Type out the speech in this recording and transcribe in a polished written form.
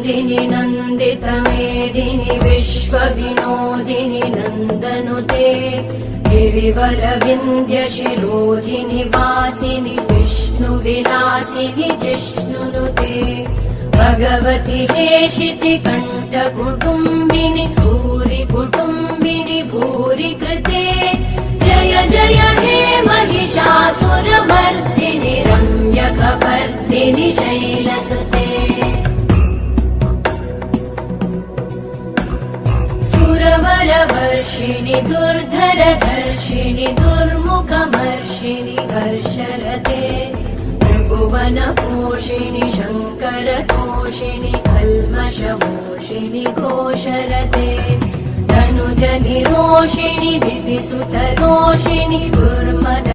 नन्दिनि नन्दितमेदिनि विश्वविनोदिनि नन्दनुते गिरिवरविन्ध्यशिरोधिनि वासिनि विष्णुविलासिनि जिष्णुनुते भगवति हेशिति कण्ठकुटुम्बिनि भूरि कुटुम्बिनि भूरि कृते जय जय हे महिषासुरमर्दिनि रम्यकपर्दिनि शैलसुते सुरवरवर्षिणि दुर्धरधर्षिणि दुर्मुखमर्षिणि हर्षरते त्रिभुवनपोषिणि शङ्करतोषिणि कल्मषमोषिणि घोषरते तनुजनिरोषिणि दितिसुतरोषिणि दुर्मद